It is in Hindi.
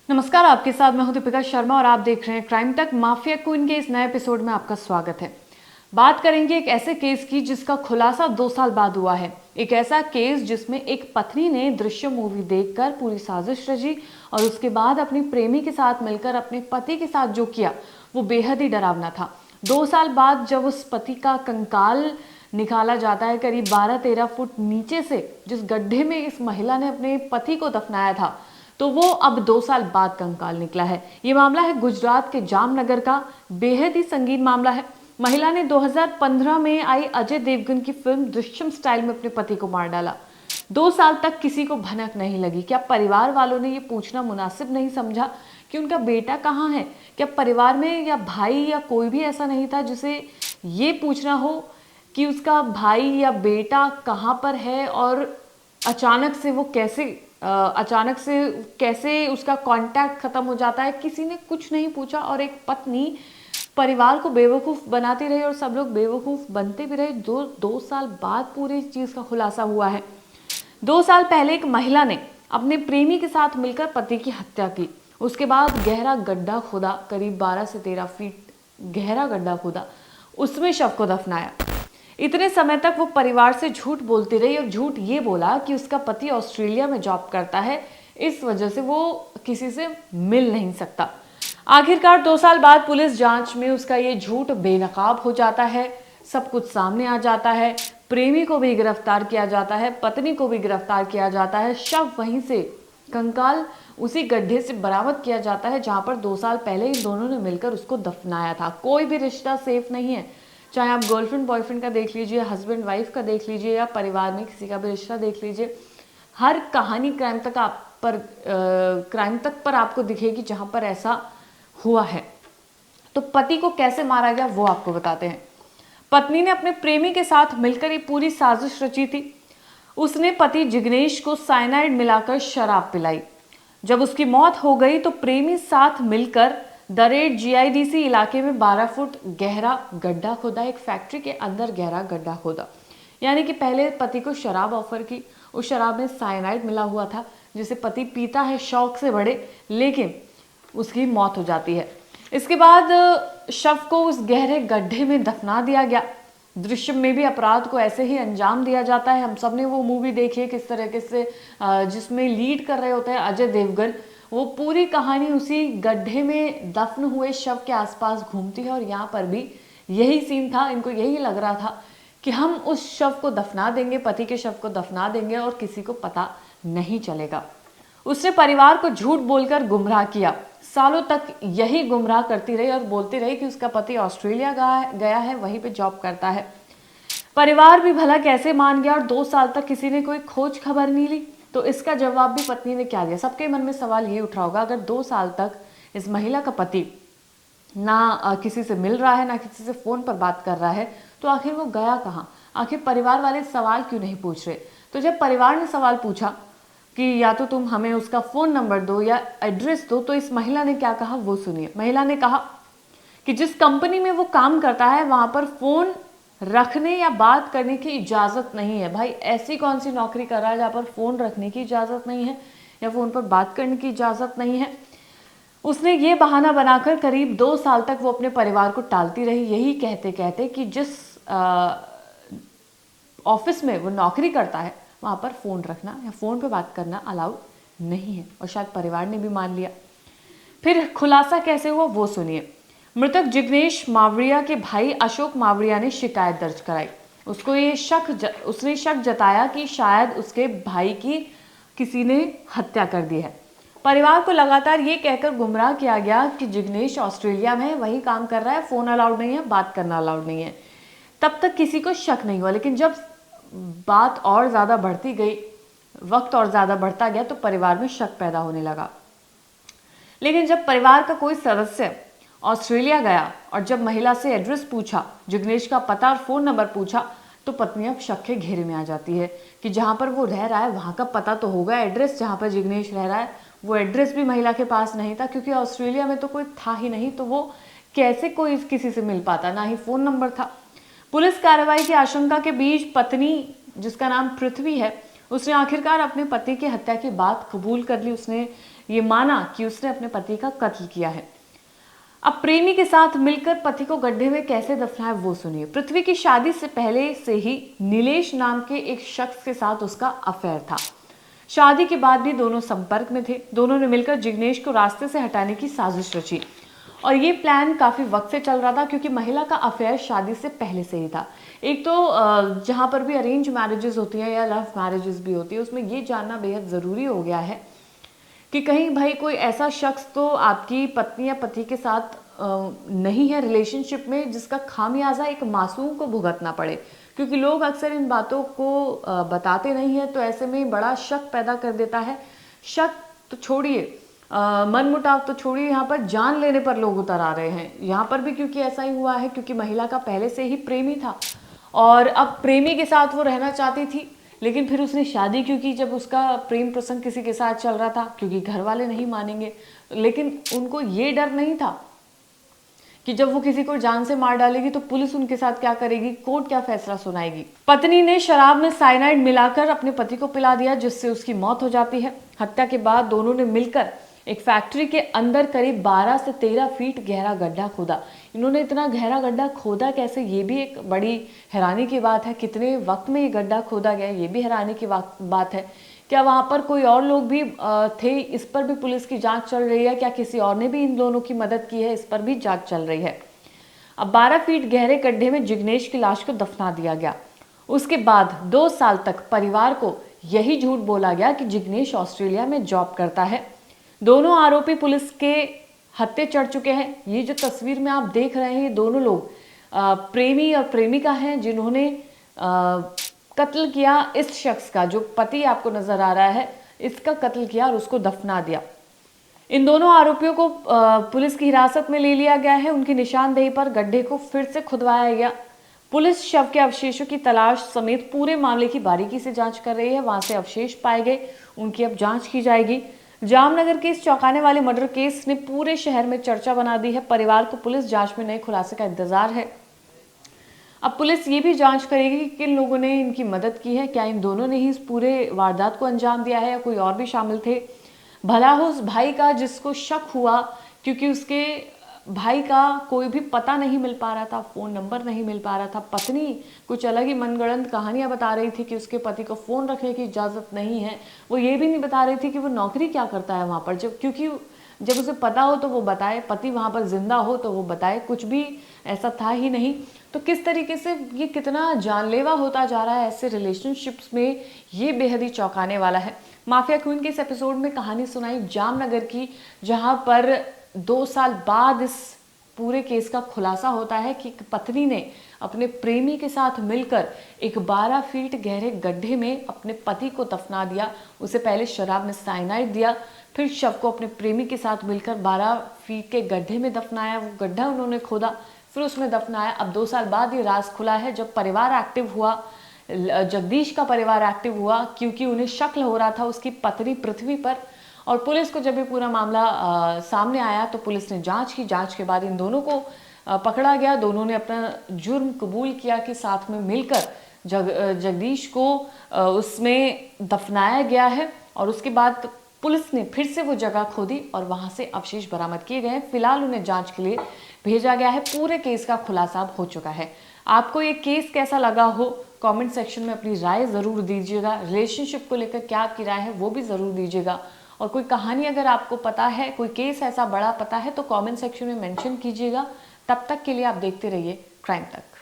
नमस्कार, आपके साथ मैं हूं दीपिका शर्मा और आप देख रहे हैं क्राइम तक। माफिया क्वीन के इस नए एपिसोड में आपका स्वागत है। बात करेंगे एक ऐसे केस की जिसका खुलासा 2 साल बाद हुआ है। एक ऐसा केस जिसमें एक पत्नी ने दृश्यम मूवी देखकर पूरी साजिश रची और उसके बाद अपनी प्रेमी के साथ मिलकर अपने पति के साथ जो किया वो बेहद ही डरावना था। 2 साल बाद जब उस पति का कंकाल निकाला जाता है करीब 12-13 फुट नीचे से, जिस गड्ढे में इस महिला ने अपने पति को दफनाया था, तो वो अब 2 साल बाद कंकाल निकला है। ये मामला है गुजरात के जामनगर का। बेहद ही संगीन मामला है। महिला ने 2015 में आई अजय देवगन की फिल्म दृश्यम स्टाइल में अपने पति को मार डाला। 2 साल तक किसी को भनक नहीं लगी। क्या परिवार वालों ने ये पूछना मुनासिब नहीं समझा कि उनका बेटा कहाँ है? क्या परिवार में या भाई या कोई भी ऐसा नहीं था जिसे ये पूछना हो कि उसका भाई या बेटा कहाँ पर है और अचानक से कैसे उसका कांटेक्ट खत्म हो जाता है? किसी ने कुछ नहीं पूछा और एक पत्नी परिवार को बेवकूफ बनाती रही और सब लोग बेवकूफ बनते भी रहे। 2 साल बाद पूरी चीज का खुलासा हुआ है। 2 साल पहले एक महिला ने अपने प्रेमी के साथ मिलकर पति की हत्या की। उसके बाद गहरा गड्ढा खोदा, करीब 12 से 13 फीट गहरा गड्ढा खोदा, उसमें शव को दफनाया। इतने समय तक वो परिवार से झूठ बोलती रही और झूठ ये बोला कि उसका पति ऑस्ट्रेलिया में जॉब करता है, इस वजह से वो किसी से मिल नहीं सकता। आखिरकार 2 साल बाद पुलिस जांच में उसका ये झूठ बेनकाब हो जाता है। सब कुछ सामने आ जाता है। प्रेमी को भी गिरफ्तार किया जाता है, पत्नी को भी गिरफ्तार किया जाता है। शव वहीं से, कंकाल उसी गड्ढे से बरामद किया जाता है जहां पर 2 साल पहले इन दोनों ने मिलकर उसको दफनाया था। कोई भी रिश्ता सेफ नहीं है, चाहे आप गर्लफ्रेंड बॉयफ्रेंड का देख लीजिए, हस्बैंड वाइफ का देख लीजिए या परिवार में किसी का भी रिश्ता देख लीजिए। हर कहानी क्राइम तक पर आपको दिखेगी जहां पर ऐसा हुआ है। तो पति को कैसे मारा गया वो आपको बताते हैं। पत्नी ने अपने प्रेमी के साथ मिलकर ये पूरी साजिश रची थी। उसने पति जिग्नेश को साइनाइड मिलाकर शराब पिलाई। जब उसकी मौत हो गई तो प्रेमी साथ मिलकर दरेड़ जीआईडीसी इलाके में 12 फुट गहरा गड्ढा खोदा। एक फैक्ट्री के अंदर गहरा गड्ढा खोदा। यानी कि पहले पति को शराब ऑफर की, उस शराब में साइनाइड मिला हुआ था जिसे पति पीता है शौक से बड़े, लेकिन उसकी मौत हो जाती है। इसके बाद शव को उस गहरे गड्ढे में दफना दिया गया। दृश्यम में भी अपराध को ऐसे ही अंजाम दिया जाता है। हम सब ने वो मूवी देखी है किस तरीके से, जिसमें लीड कर रहे होते हैं अजय देवगन। वो पूरी कहानी उसी गड्ढे में दफन हुए शव के आसपास घूमती है और यहाँ पर भी यही सीन था। इनको यही लग रहा था कि हम उस शव को दफना देंगे, पति के शव को दफना देंगे और किसी को पता नहीं चलेगा। उसने परिवार को झूठ बोलकर गुमराह किया। सालों तक यही गुमराह करती रही और बोलती रही कि उसका पति ऑस्ट्रेलिया गया है, वहीं पे जॉब करता है। परिवार भी भला कैसे मान गया और 2 साल तक किसी ने कोई खोज खबर नहीं ली। तो इसका जवाब भी पत्नी ने क्या दिया? सबके मन में सवाल ये उठ रहा होगा, अगर 2 साल तक इस महिला का पति ना किसी से मिल रहा है, ना किसी से फोन पर बात कर रहा है, तो आखिर वो गया कहाँ? आखिर परिवार वाले सवाल क्यों नहीं पूछ रहे? तो जब परिवार ने सवाल पूछा कि या तो तुम हमें उसका फोन नंबर दो या एड्रेस दो, तो इस महिला ने क्या कहा वो सुनिए। महिला ने कहा कि जिस कंपनी में वो काम करता है वहां पर फोन रखने या बात करने की इजाजत नहीं है। भाई ऐसी कौन सी नौकरी कर रहा है जहां पर फोन रखने की इजाजत नहीं है या फोन पर बात करने की इजाजत नहीं है? उसने ये बहाना बनाकर करीब 2 साल तक वो अपने परिवार को टालती रही, यही कहते कहते कि जिस ऑफिस में वो नौकरी करता है वहां पर फोन रखना या फोन पे बात करना अलाउड नहीं है। और शायद परिवार ने भी मान लिया। फिर खुलासा कैसे हुआ वो सुनिए। मृतक जिग्नेश मावरिया के भाई अशोक मावरिया ने शिकायत दर्ज कराई। उसने शक जताया कि शायद उसके भाई की किसी ने हत्या कर दी है। परिवार को लगातार ये कहकर गुमराह किया गया कि जिग्नेश ऑस्ट्रेलिया में है, वही काम कर रहा है, फोन अलाउड नहीं है, बात करना अलाउड नहीं है। तब तक किसी को शक नहीं हुआ, लेकिन जब बात और ज्यादा बढ़ती गई, वक्त और ज्यादा बढ़ता गया, तो परिवार में शक पैदा होने लगा। लेकिन जब परिवार का कोई सदस्य ऑस्ट्रेलिया गया और जब महिला से एड्रेस पूछा, जिग्नेश का पता और फोन नंबर पूछा, तो पत्नी अब शक के घेरे में आ जाती है कि जहां पर वो रह रहा है वहां का पता तो होगा, एड्रेस जहां पर जिग्नेश रह रहा है वो एड्रेस भी महिला के पास नहीं था, क्योंकि ऑस्ट्रेलिया में तो कोई था ही नहीं, तो वो कैसे कोई किसी से मिल पाता, ना ही फोन नंबर था। पुलिस कार्रवाई की आशंका के बीच पत्नी, जिसका नाम पृथ्वी है, उसने आखिरकार अपने पति की हत्या की बात कबूल कर ली। उसने ये माना कि उसने अपने पति का कत्ल किया है। अब प्रेमी के साथ मिलकर पति को गड्ढे में कैसे दफनाया वो सुनिए। पृथ्वी की शादी से पहले से ही नीलेश नाम के एक शख्स के साथ उसका अफेयर था। शादी के बाद भी दोनों संपर्क में थे। दोनों ने मिलकर जिग्नेश को रास्ते से हटाने की साजिश रची और ये प्लान काफी वक्त से चल रहा था, क्योंकि महिला का अफेयर शादी से पहले से ही था। एक तो जहां पर भी अरेंज मैरिजेस होती हैं या लव मैरिजेस भी होती है, उसमें ये जानना बेहद जरूरी हो गया है कि कहीं भाई कोई ऐसा शख्स तो आपकी पत्नी या पति के साथ नहीं है रिलेशनशिप में जिसका खामियाजा एक मासूम को भुगतना पड़े, क्योंकि लोग अक्सर इन बातों को बताते नहीं है, तो ऐसे में बड़ा शक पैदा कर देता है। शक तो छोड़िए, मन मुटाव तो छोड़िए, यहाँ पर जान लेने पर लोग उतर आ रहे हैं। यहाँ पर भी क्योंकि ऐसा ही हुआ है, क्योंकि महिला का पहले से ही प्रेमी था और अब प्रेमी के साथ वो रहना चाहती थी, लेकिन फिर उसने शादी क्यों की जब उसका प्रेम प्रसंग किसी के साथ चल रहा था, क्योंकि घर वाले नहीं मानेंगे। लेकिन उनको ये डर नहीं था कि जब वो किसी को जान से मार डालेगी तो पुलिस उनके साथ क्या करेगी, कोर्ट क्या फैसला सुनाएगी। पत्नी ने शराब में साइनाइड मिलाकर अपने पति को पिला दिया, जिससे उसकी मौत हो जाती है। हत्या के बाद दोनों ने मिलकर एक फैक्ट्री के अंदर करीब 12 से 13 फीट गहरा गड्ढा खोदा। इन्होंने इतना गहरा गड्ढा खोदा कैसे, ये भी एक बड़ी हैरानी की बात है। कितने वक्त में ये गड्ढा खोदा गया, ये भी हैरानी की बात है। क्या वहां पर कोई और लोग भी थे, इस पर भी पुलिस की जांच चल रही है। क्या किसी और ने भी इन दोनों की मदद की है, इस पर भी जांच चल रही है। अब 12 फीट गहरे गड्ढे में जिग्नेश की लाश को दफना दिया गया। उसके बाद 2 साल तक परिवार को यही झूठ बोला गया कि जिग्नेश ऑस्ट्रेलिया में जॉब करता है। दोनों आरोपी पुलिस के हत्थे चढ़ चुके हैं। ये जो तस्वीर में आप देख रहे हैं, ये दोनों लोग प्रेमी और प्रेमिका हैं, जिन्होंने कत्ल किया इस शख्स का, जो पति आपको नजर आ रहा है, इसका कत्ल किया और उसको दफना दिया। इन दोनों आरोपियों को पुलिस की हिरासत में ले लिया गया है। उनकी निशानदेही पर गड्ढे को फिर से खुदवाया गया। पुलिस शव के अवशेषों की तलाश समेत पूरे मामले की बारीकी से जांच कर रही है। वहां से अवशेष पाए गए, उनकी अब जांच की जाएगी। जामनगर के इस चौंकाने वाले मर्डर केस ने पूरे शहर में चर्चा बना दी है। परिवार को पुलिस जांच में नए खुलासे का इंतजार है। अब पुलिस ये भी जांच करेगी कि किन लोगों ने इनकी मदद की है। क्या इन दोनों ने ही इस पूरे वारदात को अंजाम दिया है या कोई और भी शामिल थे। भला हो उस भाई का जिसको शक हुआ, क्योंकि उसके भाई का कोई भी पता नहीं मिल पा रहा था, फोन नंबर नहीं मिल पा रहा था। पत्नी कुछ अलग ही मनगढ़ंत कहानियां बता रही थी कि उसके पति को फोन रखने की इजाजत नहीं है। वो ये भी नहीं बता रही थी कि वो नौकरी क्या करता है वहां पर, क्योंकि जब उसे पता हो तो वो बताए, पति वहां पर जिंदा हो तो वो बताए। कुछ भी ऐसा था ही नहीं। तो किस तरीके से ये कितना जानलेवा होता जा रहा है ऐसे रिलेशनशिप्स में, ये बेहद ही चौंकाने वाला है। माफिया क्वीन के इस एपिसोड में कहानी सुनाई जामनगर की, जहां पर 2 साल बाद इस पूरे केस का खुलासा होता है कि पत्नी ने अपने प्रेमी के साथ मिलकर एक 12 फीट गहरे गड्ढे में अपने पति को दफना दिया। उसे पहले शराब में साइनाइड दिया, फिर शव को अपने प्रेमी के साथ मिलकर 12 फीट के गड्ढे में दफनाया। वो गड्ढा उन्होंने खोदा, फिर उसमें दफनाया। अब 2 साल बाद ये राज खुला है, जब परिवार एक्टिव हुआ, जगदीश का परिवार एक्टिव हुआ, क्योंकि उन्हें शक हो रहा था उसकी पत्नी पृथ्वी पर। और पुलिस को जब ये पूरा मामला सामने आया तो पुलिस ने जांच की। जांच के बाद इन दोनों को पकड़ा गया। दोनों ने अपना जुर्म कबूल किया कि साथ में मिलकर जगदीश को उसमें दफनाया गया है। और उसके बाद पुलिस ने फिर से वो जगह खोदी और वहां से अवशेष बरामद किए गए हैं। फिलहाल उन्हें जांच के लिए भेजा गया है। पूरे केस का खुलासा अब हो चुका है। आपको ये केस कैसा लगा हो, कमेंट सेक्शन में अपनी राय ज़रूर दीजिएगा। रिलेशनशिप को लेकर क्या आपकी राय है वो भी ज़रूर दीजिएगा। और कोई कहानी अगर आपको पता है, कोई केस ऐसा बड़ा पता है, तो कमेंट सेक्शन में मेंशन कीजिएगा। तब तक के लिए आप देखते रहिए क्राइम तक।